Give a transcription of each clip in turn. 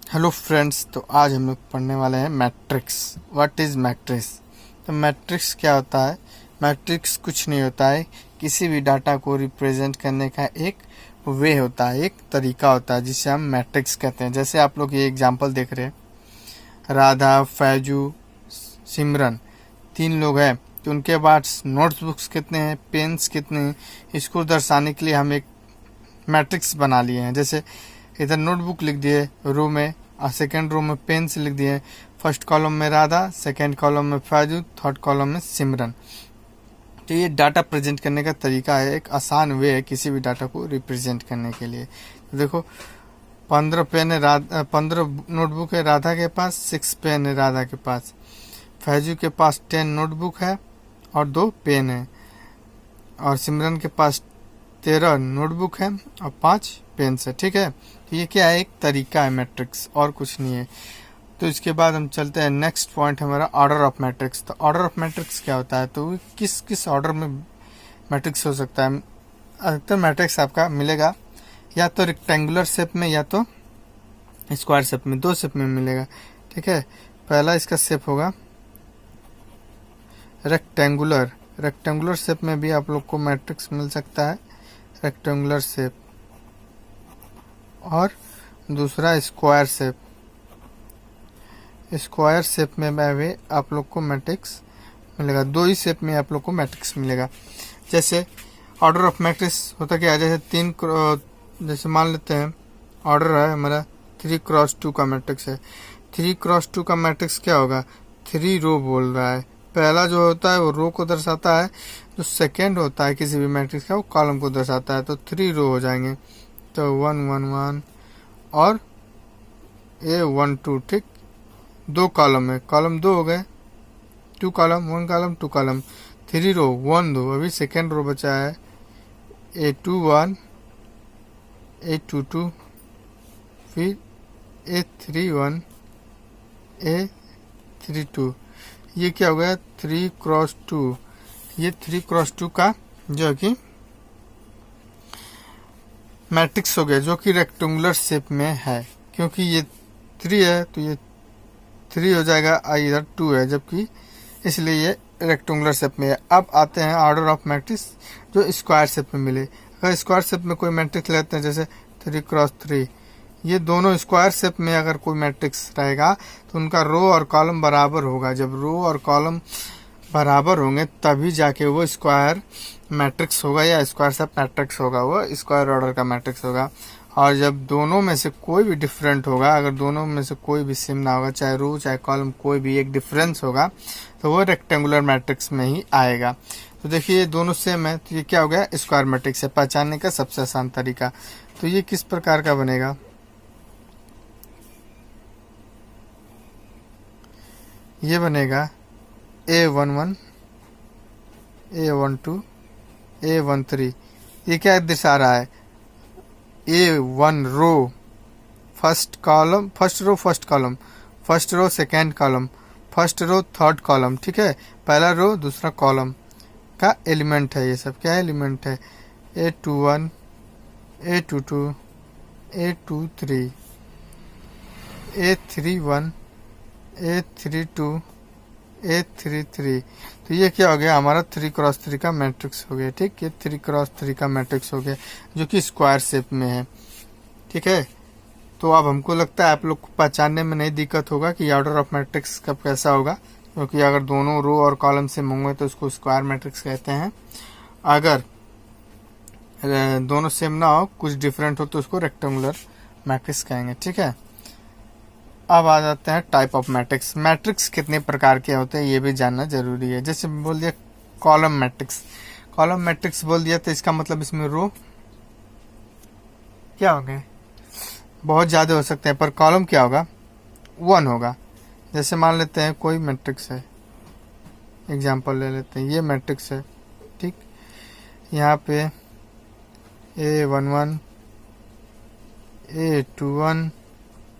Hello friends, तो आज हम लोग पढ़ने वाले हैं मैट्रिक्स। What is matrix? तो मैट्रिक्स क्या होता है? मैट्रिक्स कुछ नहीं होता है, किसी भी डाटा को रिप्रेजेंट करने का एक वे होता है, एक तरीका होता है जिसे हम मैट्रिक्स कहते हैं। जैसे आप लोग ये एग्जांपल देख रहे हैं, राधा, फैजू, सिमरन, 3 लोग हैं। तो उनके पास नोटबुक्स कितने हैं, पेन्स कितने हैं, इसको दर्शाने के लिए हम एक मैट्रिक्स बना लिए हैं। जैसे इधर नोटबुक लिख दिए रो में, और सेकेंड रो में पेन से लिख दिए। फर्स्ट कॉलम में राधा, सेकेंड कॉलम में फैजू, थर्ड कॉलम में सिमरन। तो ये डाटा प्रेजेंट करने का तरीका है, एक आसान वे है किसी भी डाटा को रिप्रेजेंट करने के लिए। तो देखो 15 नोटबुक है राधा के पास, 6 पेन है राधा के पास। फैजू के पास 10 नोटबुक है और 2 पेन है। और सिमरन के पास 13 नोटबुक है और 5 पेन्स है। ठीक है, तो ये क्या है, एक तरीका है मैट्रिक्स, और कुछ नहीं है। तो इसके बाद हम चलते हैं, नेक्स्ट पॉइंट हमारा ऑर्डर ऑफ मैट्रिक्स। तो ऑर्डर ऑफ मैट्रिक्स क्या होता है? तो किस किस ऑर्डर में मैट्रिक्स हो सकता है? अधिकतर मैट्रिक्स आपका मिलेगा या तो रेक्टेंगुलर शेप में या तो स्क्वायर शेप में, 2 शेप में मिलेगा। ठीक है, पहला इसका शेप होगा रेक्टेंगुलर। रेक्टेंगुलर शेप में भी आप लोग को मैट्रिक्स मिल सकता है, रेक्टेंगुलर शेप। और दूसरा स्क्वायर शेप। स्क्वायर शेप में भी आप लोग को मैट्रिक्स मिलेगा। 2 ही शेप में आप लोग को मैट्रिक्स मिलेगा। जैसे ऑर्डर ऑफ मैट्रिक्स होता क्या है, जैसे जैसे मान लेते हैं ऑर्डर है हमारा 3x2 का मैट्रिक्स है। 3x2 का मैट्रिक्स क्या होगा? 3 रो बोल रहा है। पहला जो होता है वो रो को दर्शाता है, जो सेकेंड होता है किसी भी मैट्रिक्स का वो कॉलम को दर्शाता है। तो 3 रो हो जाएंगे, तो 1 1 1 और A1 2। ठीक, 2 कॉलम है, कॉलम 2 हो गए, 2 कॉलम, 1 कॉलम 2 कॉलम, 3 रो 1 2। अभी सेकेंड रो बचा है A2 1 A2 2, फिर A3 1 A3 2। ये क्या हो गया? 3x2। ये 3x2 का जो कि मैट्रिक्स हो गया, जो कि रेक्टेंगुलर शेप में है। क्योंकि ये 3 है तो ये 3 हो जाएगा, इधर 2 है, जबकि इसलिए ये रेक्टेंगुलर शेप में है। अब आते हैं ऑर्डर ऑफ मैट्रिक्स जो स्क्वायर शेप में मिले। अगर स्क्वायर शेप में कोई मैट्रिक्स लेते हैं, जैसे 3x3, ये दोनों स्क्वायर शेप में अगर कोई मैट्रिक्स रहेगा तो उनका रो और कॉलम बराबर होगा। जब रो और कॉलम बराबर होंगे तभी जाके वो स्क्वायर मैट्रिक्स होगा, या स्क्वायर शेप मैट्रिक्स होगा, वो स्क्वायर ऑर्डर का मैट्रिक्स होगा। और जब दोनों में से कोई भी डिफरेंट होगा, अगर दोनों में से कोई भी सेम ना होगा, चाहे रो चाहे कॉलम, कोई भी एक डिफरेंस होगा, तो वो रेक्टेंगुलर मैट्रिक्स में ही आएगा। तो देखिए ये दोनों सेम है, तो ये क्या हो गया? स्क्वायर मैट्रिक्स है। पहचानने का सबसे आसान तरीका। तो ये किस प्रकार का बनेगा? ये बनेगा A11 A12 A13। ये क्या दर्शा रहा है? A1 row first column, first row first column, first row second column, first row third column. ठीक है, पहला रो दूसरा कॉलम का एलिमेंट है। ये सब क्या एलिमेंट है? A21 A22 A23 A31 A32 A33। तो ये क्या हो गया? हमारा 3x3 का मैट्रिक्स हो गया। ठीक, ये 3x3 का मैट्रिक्स हो गया, जो कि स्क्वायर शेप में है। ठीक है, तो अब हमको लगता है आप लोग को पहचानने में नहीं दिक्कत होगा कि ऑर्डर ऑफ मैट्रिक्स कब कैसा होगा, क्योंकि अगर दोनों रो और कॉलम से होंगे तो उसको स्क्वायर मैट्रिक्स कहते हैं। अगर दोनों सेम ना हो, कुछ डिफरेंट हो, तो उसको रेक्टेंगुलर मैट्रिक्स कहेंगे। ठीक है, अब आ जाते हैं टाइप ऑफ मैट्रिक्स। मैट्रिक्स कितने प्रकार के होते हैं ये भी जानना जरूरी है। जैसे बोल दिया कॉलम मैट्रिक्स, कॉलम मैट्रिक्स बोल दिया तो इसका मतलब इसमें रो क्या हो गए? बहुत ज़्यादा हो सकते हैं, पर कॉलम क्या होगा? 1 होगा। जैसे मान लेते हैं कोई मैट्रिक्स है, एग्जांपल ले लेते हैं, ये मैट्रिक्स है। ठीक, यहाँ पे A11 A21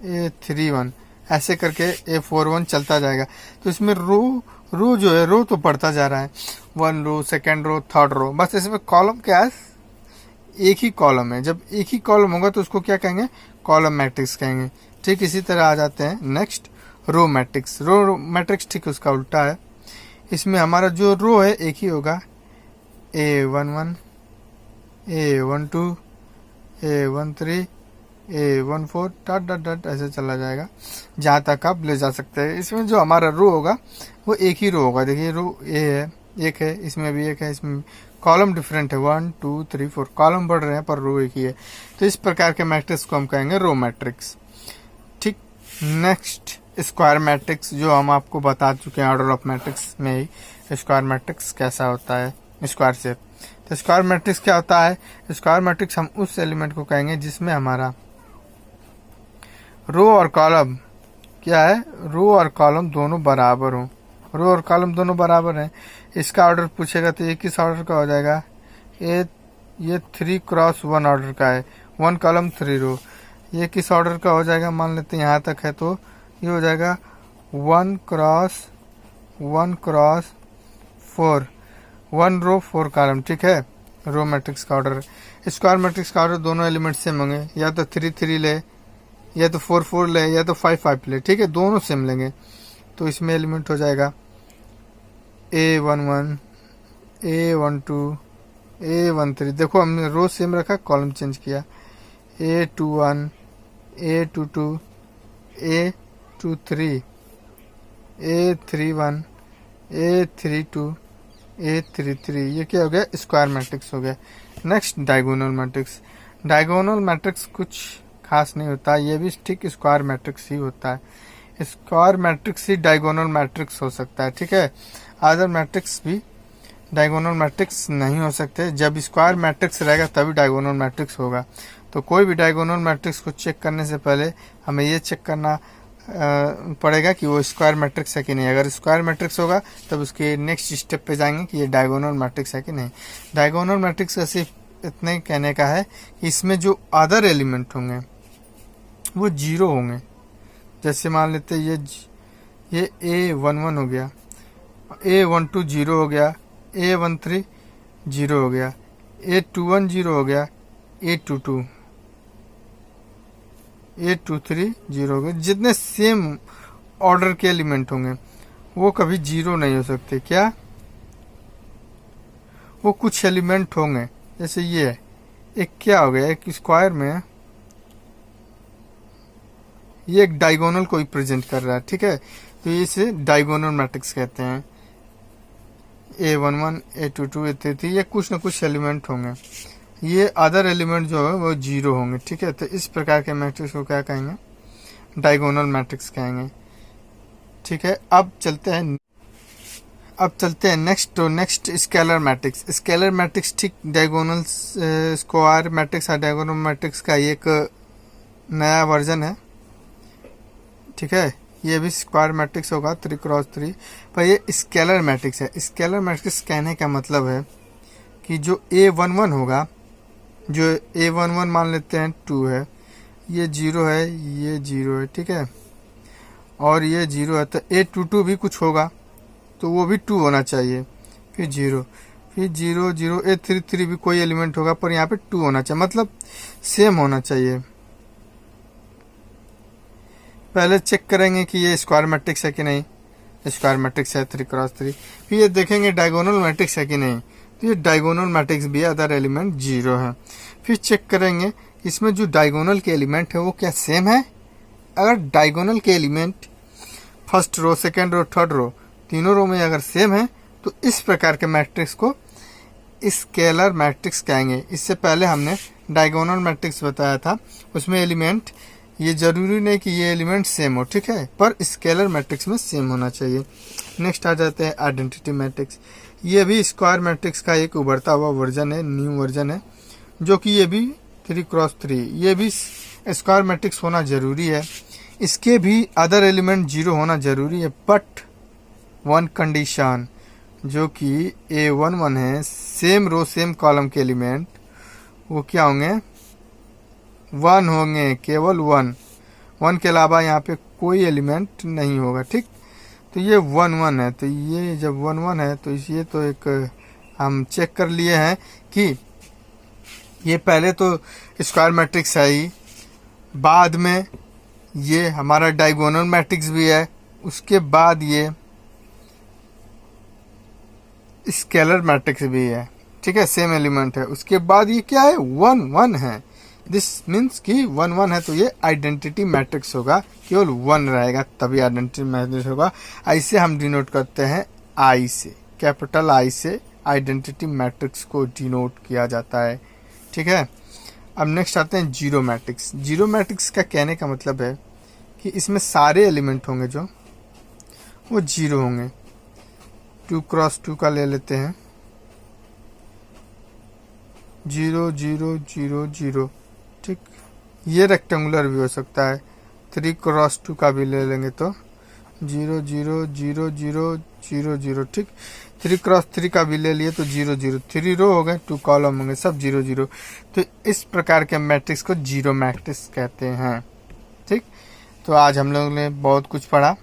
A31 ऐसे करके A41 चलता जाएगा। तो इसमें रो जो है, रो तो बढ़ता जा रहा है, 1 रो, सेकेंड रो, थर्ड रो, बस इसमें कॉलम क्या है? एक ही कॉलम है। जब एक ही कॉलम होगा तो उसको क्या कहेंगे? कॉलम मैट्रिक्स कहेंगे। ठीक इसी तरह आ जाते हैं next row matrix. Row matrix ठीक उसका उल्टा है। इसमें हमारा जो रो है एक ही होगा, A11, A12, A13, A14 dot dot dot ऐसे चला जाएगा जहाँ तक आप ले जा सकते हैं। इसमें जो हमारा रो होगा वो एक ही रो होगा। देखिए रो ए है, एक है, इसमें भी एक है, इसमें कॉलम डिफरेंट है, 1 2 3 4 कॉलम बढ़ रहे हैं पर रो एक ही है। तो इस प्रकार के मैट्रिक्स को हम कहेंगे रो मैट्रिक्स। ठीक, नेक्स्ट स्क्वायर मैट्रिक्स, जो हम आपको बता चुके हैं ऑर्डर ऑफ मैट्रिक्स में ही स्क्वायर मैट्रिक्स कैसा होता है, स्क्वायर शेप। तो स्क्वायर मैट्रिक्स क्या होता है? स्क्वायर मैट्रिक्स हम उस एलिमेंट को कहेंगे जिसमें हमारा रो और कॉलम क्या है, रो और कॉलम दोनों बराबर हो। रो और कॉलम दोनों बराबर हैं। इसका ऑर्डर पूछेगा तो ये किस ऑर्डर का हो जाएगा? ये 3 क्रॉस 1 ऑर्डर का है, 1 कॉलम 3 रो। ये किस ऑर्डर का हो जाएगा? मान लेते हैं यहाँ तक है तो ये हो जाएगा 1 क्रॉस 4, 1 रो 4 कॉलम। ठीक है, रो मैट्रिक्स का ऑर्डर। स्क्वायर मैट्रिक्स का ऑर्डर दोनों एलिमेंट सेम होंगे, या तो 3 3 ले, या तो 4 4 ले, या तो 5 5 ले। ठीक है, दोनों सेम लेंगे। तो इसमें एलिमेंट हो जाएगा A11, A12, A13। देखो हमने रो सेम रखा, कॉलम चेंज किया। A21, A22, A23, A31, A32, A33। ये क्या हो गया? स्क्वायर मैट्रिक्स हो गया। Next diagonal matrix. Diagonal matrix कुछ खास नहीं होता, ये भी ठीक स्क्वायर मैट्रिक्स ही होता है। स्क्वायर मैट्रिक्स ही डायगोनल मैट्रिक्स हो सकता है। ठीक है, अदर मैट्रिक्स भी डायगोनल मैट्रिक्स नहीं हो सकते। जब स्क्वायर मैट्रिक्स रहेगा तभी डायगोनल मैट्रिक्स होगा। तो कोई भी डायगोनल मैट्रिक्स को चेक करने से पहले हमें ये चेक करना पड़ेगा कि वो स्क्वायर मैट्रिक्स है कि नहीं। अगर स्क्वायर मैट्रिक्स होगा तब उसके नेक्स्ट स्टेप पे जाएंगे कि ये डायगोनल मैट्रिक्स है कि नहीं। डायगोनल मैट्रिक्स का सिर्फ इतने कहने का है कि इसमें जो अदर एलिमेंट होंगे वो 0 होंगे। जैसे मान लेते ये A11 हो गया, A12 0 हो गया, A13 0 हो गया, A21 0 हो गया, A22 A23 0 हो गया। जितने सेम ऑर्डर के एलिमेंट होंगे वो कभी 0 नहीं हो सकते। क्या? वो कुछ एलिमेंट होंगे। जैसे ये एक क्या हो गया, एक स्क्वायर में ये एक डायगोनल को रिप्रेजेंट कर रहा है। ठीक है, तो इसे डायगोनल मैट्रिक्स कहते हैं। A11, A22, A33 ये कुछ न कुछ एलिमेंट होंगे। ये अदर एलिमेंट जो है वो 0 होंगे। ठीक है, तो इस प्रकार के मैट्रिक्स को क्या कहेंगे? डायगोनल मैट्रिक्स कहेंगे। ठीक है, अब चलते हैं next scalar matrix. Scalar matrix ठीक डायगोनल स्क्वायर मैट्रिक्स और डायगोनल मैट्रिक्स का एक नया वर्जन है। ठीक है, ये भी स्क्वायर मैट्रिक्स होगा 3 क्रॉस 3, पर ये स्केलर मैट्रिक्स है। स्केलर मैट्रिक्स कहने का मतलब है कि जो A11 होगा, जो A11 मान लेते हैं 2 है, ये 0 है, ये 0 है। ठीक है, और ये 0 है, तो A22 भी कुछ होगा तो वो भी 2 होना चाहिए, फिर 0, फिर 0 0, A33 भी कोई एलिमेंट होगा पर यहाँ पे 2 होना चाहिए, मतलब सेम होना चाहिए। पहले चेक करेंगे कि ये स्क्वायर मैट्रिक्स है कि नहीं। स्क्वायर मैट्रिक्स है 3 क्रॉस 3। फिर ये देखेंगे डायगोनल मैट्रिक्स है कि नहीं, तो ये डायगोनल मैट्रिक्स भी अदर एलिमेंट 0 है। फिर चेक करेंगे इसमें जो डायगोनल के एलिमेंट है वो क्या सेम है। अगर डायगोनल के element first row, second row, third row, तीनों रो में अगर सेम है तो इस प्रकार के मैट्रिक्स को स्केलर मैट्रिक्स कहेंगे। इससे पहले हमने डायगोनल मैट्रिक्स बताया था, उसमें एलिमेंट ये जरूरी नहीं कि ये एलिमेंट सेम हो। ठीक है, पर स्केलर मैट्रिक्स में सेम होना चाहिए। नेक्स्ट आ जाते हैं आइडेंटिटी मैट्रिक्स। ये भी स्क्वायर मैट्रिक्स का एक उभरता हुआ वर्जन है, न्यू वर्जन है, जो कि ये भी 3 क्रॉस 3। ये भी स्क्वायर मैट्रिक्स होना जरूरी है। इसके भी अदर एलिमेंट 0 होना जरूरी है, बट वन कंडीशन, जो कि A11 है, सेम रो सेम कॉलम के एलिमेंट वो क्या होंगे? 1 होंगे, केवल 1 के अलावा यहाँ पे कोई एलिमेंट नहीं होगा। ठीक, तो ये 1 1 है, तो ये जब 1 1 है तो ये तो एक हम चेक कर लिए हैं कि ये पहले तो स्क्वायर मैट्रिक्स है ही, बाद में ये हमारा डायगोनल मैट्रिक्स भी है। उसके बाद ये स्केलर मैट्रिक्स भी है, ठीक है, सेम एलिमेंट है। उसके बाद ये क्या है, 1 1 है। दिस मीन्स कि 1 1 है तो ये आइडेंटिटी मैट्रिक्स होगा, केवल 1 रहेगा तभी आइडेंटिटी मैट्रिक्स होगा। ऐसे हम डिनोट करते हैं आई से, कैपिटल आई से आइडेंटिटी मैट्रिक्स को डिनोट किया जाता है, ठीक है। अब नेक्स्ट आते हैं जीरो मैट्रिक्स। जीरो मैट्रिक्स का कहने का मतलब है कि इसमें सारे एलिमेंट होंगे जो वो जीरो होंगे। 2 क्रॉस 2 का ले लेते हैं, 0 0 0 0, ठीक। ये रेक्टेंगुलर भी हो सकता है। 3 क्रॉस 2 का भी ले लेंगे तो 0 0 0 0 0 0, ठीक। 3 क्रॉस 3 का भी ले लिए तो 0 0, 3 रो हो गए, 2 कॉलम होंगे, सब 0 0। तो इस प्रकार के मैट्रिक्स को जीरो मैट्रिक्स कहते हैं, ठीक। तो आज हम लोगों ने बहुत कुछ पढ़ा।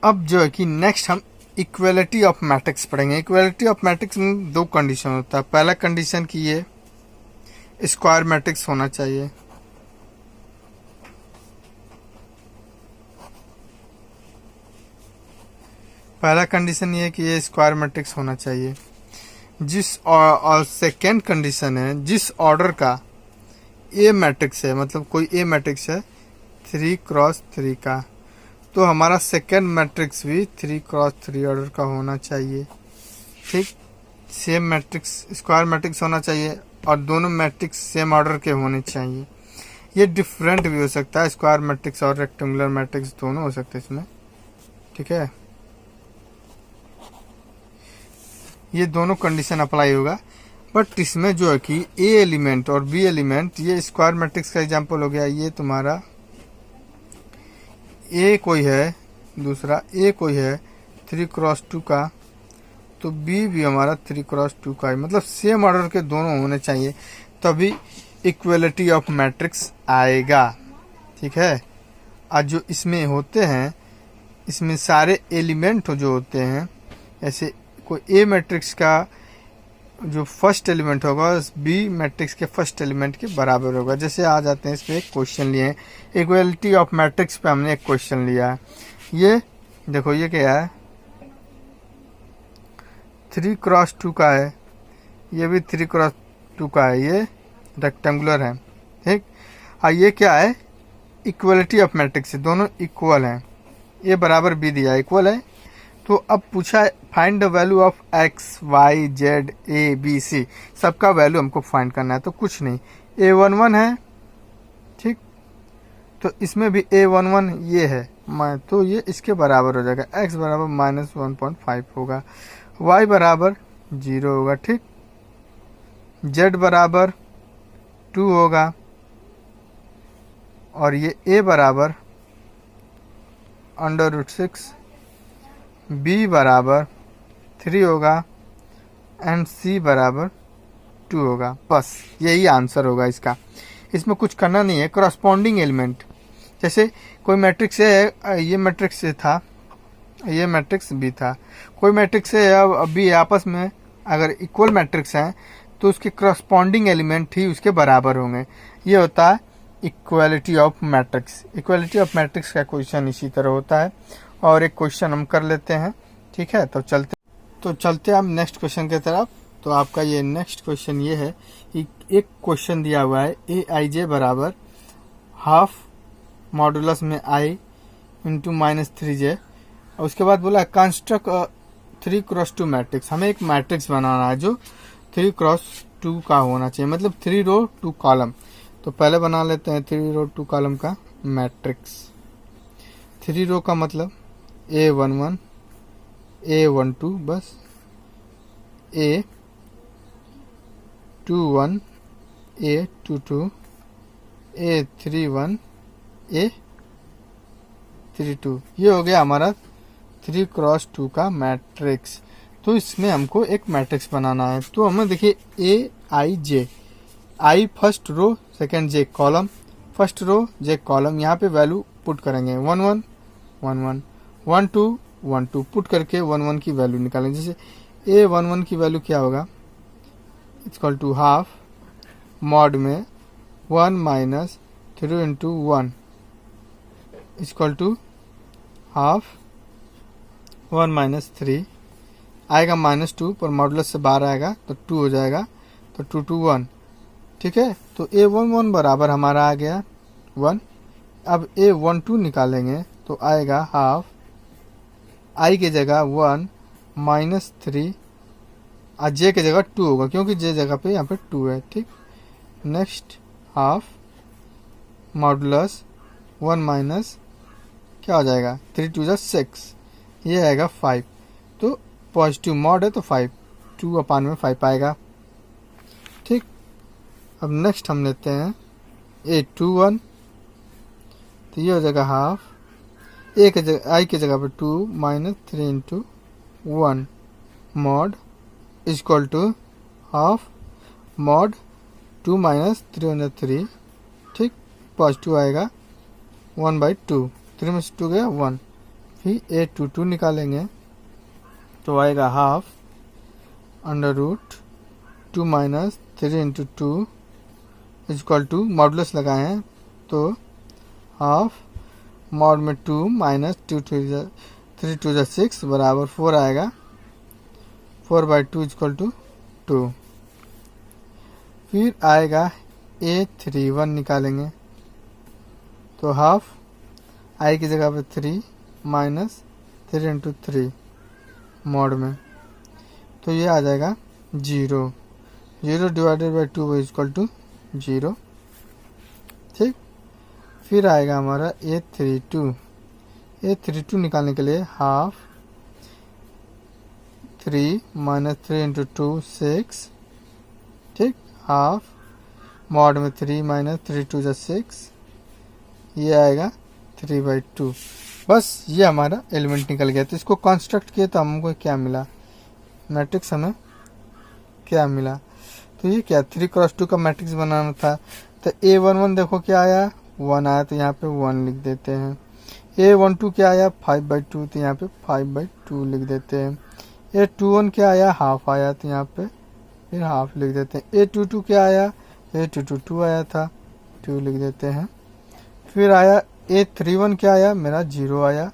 अब जो है कि नेक्स्ट हम इक्वलिटी ऑफ मैट्रिक्स पढ़ेंगे। इक्वलिटी ऑफ मैट्रिक्स में 2 कंडीशन होता है। पहला कंडीशन कि ये स्क्वायर मैट्रिक्स होना चाहिए, पहला कंडीशन ये है कि ये स्क्वायर मैट्रिक्स होना चाहिए। जिस और सेकेंड कंडीशन है जिस ऑर्डर का ए मैट्रिक्स है, मतलब कोई ए मैट्रिक्स है 3 क्रॉस 3 का, तो हमारा सेकेंड मैट्रिक्स भी 3 क्रॉस 3 ऑर्डर का होना चाहिए, ठीक। सेम मैट्रिक्स स्क्वायर मैट्रिक्स होना चाहिए और दोनों मैट्रिक्स सेम ऑर्डर के होने चाहिए। ये डिफरेंट भी हो सकता है, स्क्वायर मैट्रिक्स और रेक्टेंगुलर मैट्रिक्स दोनों हो सकते हैं इसमें, ठीक है। ये दोनों कंडीशन अप्लाई होगा, बट इसमें जो है कि ए एलिमेंट और बी एलिमेंट, ये स्क्वायर मैट्रिक्स का एग्जांपल हो गया। ये तुम्हारा ए कोई है, दूसरा ए कोई है 3 क्रॉस 2 का, तो बी भी हमारा 3 क्रॉस 2 का है, मतलब सेम ऑर्डर के दोनों होने चाहिए, तभी इक्वलिटी ऑफ मैट्रिक्स आएगा, ठीक है। आज जो इसमें होते हैं, इसमें सारे एलिमेंट जो होते हैं, ऐसे कोई ए मैट्रिक्स का जो फर्स्ट एलिमेंट होगा बी मैट्रिक्स के फर्स्ट एलिमेंट के बराबर होगा। जैसे आ जाते हैं, इस पे एक क्वेश्चन लिए हैं, इक्वलिटी ऑफ मैट्रिक्स पे हमने एक क्वेश्चन लिया है। ये देखो, ये क्या है, 3 क्रॉस 2 का है, ये भी 3 क्रॉस 2 का है, ये रेक्टेंगुलर है, ठीक। और ये क्या है, इक्वलिटी ऑफ मैट्रिक्स है, दोनों इक्वल हैं, ए बराबर बी दिया इक्वल है। तो अब पूछा है find the value of X Y Z A B C, सबका वैल्यू हमको फाइंड करना है। तो कुछ नहीं, A11 है, ठीक, तो इसमें भी A11 ये है, तो ये इसके बराबर हो जाएगा, x बराबर -1.5 होगा, y बराबर 0 होगा, ठीक, z बराबर 2 होगा, और ये a बराबर √6, b बराबर 3 होगा एंड c बराबर 2 होगा। बस यही आंसर होगा इसका, इसमें कुछ करना नहीं है। करस्पॉन्डिंग एलिमेंट, जैसे कोई मैट्रिक्स है, ये मैट्रिक्स था, ये मैट्रिक्स भी था, कोई मैट्रिक्स है अभी आपस में अगर इक्वल मैट्रिक्स हैं तो उसके करस्पॉन्डिंग एलिमेंट ही उसके बराबर होंगे। ये होता है equality of matrix. Equality of matrix का क्वेश्चन इसी तरह होता है। और एक क्वेश्चन हम कर लेते हैं, ठीक है। तो चलते हम नेक्स्ट क्वेश्चन की तरफ। तो आपका ये नेक्स्ट क्वेश्चन ये है कि एक क्वेश्चन दिया हुआ है aij बराबर हाफ मॉडुलस में i इंटू -3j, और उसके बाद बोला कंस्ट्रक्ट 3 क्रॉस 2 मैट्रिक्स। हमें एक मैट्रिक्स बनाना है जो 3 क्रॉस 2 का होना चाहिए, मतलब 3 रो 2 कॉलम। तो पहले बना लेते हैं 3 रो 2 कॉलम का मैट्रिक्स। 3 रो का मतलब A11 A12, बस A21 A22 A31 A32, ये हो गया हमारा 3 क्रॉस 2 का मैट्रिक्स। तो इसमें हमको एक मैट्रिक्स बनाना है। तो हमें देखिए aij, i first row, second j column, first row j column, यहाँ पे वैल्यू पुट करेंगे 1 1 1 1 1 2 1 2 पुट करके 1 1 की वैल्यू निकालेंगे। जैसे A11 की वैल्यू क्या होगा, it's equal to half mod में 1 minus 3 into 1 equal to half 1 minus 3 आएगा -2 पर मॉडुलस से बाहर आएगा तो 2 हो जाएगा, तो 2 2 1। ठीक है, तो A11 बराबर हमारा आ गया 1। अब A12 निकालेंगे तो आएगा हाफ I की जगह 1 माइनस 3 और J की जगह 2 होगा क्योंकि J जगह पे यहाँ पे 2 है। ठीक, नेक्स्ट हाफ मॉडुलस 1 माइनस क्या हो जाएगा 3 2 6, ये आएगा 5। तो पॉजिटिव मॉड है तो 5 2/5 आएगा। ठीक, अब नेक्स्ट हम लेते हैं A21 तो ये हो जाएगा हाफ A की जगह I की जगह पे 2 minus 3 into 1 mod equal to half mod 2 minus 3/3। ठीक, पॉजिटिव आएगा 1/2, 3 में से 2 गया 1। फिर A22 निकालेंगे तो आएगा half under root 2 minus 3 into 2 equal to modulus लगाए हैं तो हाफ मॉड में 2 माइनस 3 2 6 बराबर 4 आएगा, 4/2 इक्वल टू 2। फिर आएगा A31 निकालेंगे तो हाफ I की जगह पे 3 माइनस 3 इंटू 3 मॉड में, तो ये आ जाएगा 0 डिवाइडेड बाई 2 इक्वल टू 0। ठीक, फिर आएगा हमारा A32 निकालने के लिए हाफ 3 माइनस 3 इंटू 2 6। ठीक, हाफ मॉड में 3 माइनस 3 2 6, ये आएगा 3/2। बस ये हमारा एलिमेंट निकल गया। तो इसको कंस्ट्रक्ट किए तो हमको क्या मिला, मैट्रिक्स हमें क्या मिला, तो ये क्या 3x2 का मैट्रिक्स बनाना था। तो A11 देखो क्या आया 1 आया तो यहाँ पे 1 लिख देते हैं। A12 क्या आया 5/2 तो यहाँ पे 5/2 लिख देते हैं। A21 क्या आया हाफ आया तो यहाँ पे फिर हाफ लिख देते हैं। A22 क्या आया A22 2 आया था 2 लिख देते हैं। फिर आया A31 क्या आया मेरा 0 आया।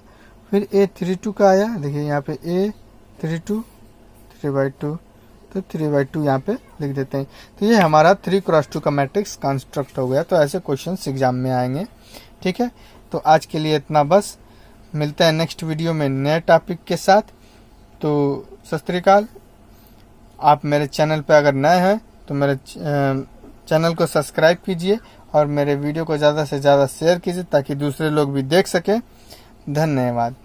फिर A32 का आया देखिए यहाँ पे A32 3/2 तो 3/2 यहाँ पे लिख देते हैं। तो ये हमारा 3x2 का मैट्रिक्स कंस्ट्रक्ट हो गया। तो ऐसे क्वेश्चंस एग्जाम में आएंगे। ठीक है, तो आज के लिए इतना बस, मिलते हैं नेक्स्ट वीडियो में नए टॉपिक के साथ। तो सत श्री अकाल। आप मेरे चैनल पे अगर नए हैं तो मेरे चैनल को सब्सक्राइब कीजिए और मेरे वीडियो को ज़्यादा से ज़्यादा शेयर कीजिए ताकि दूसरे लोग भी देख सकें। धन्यवाद।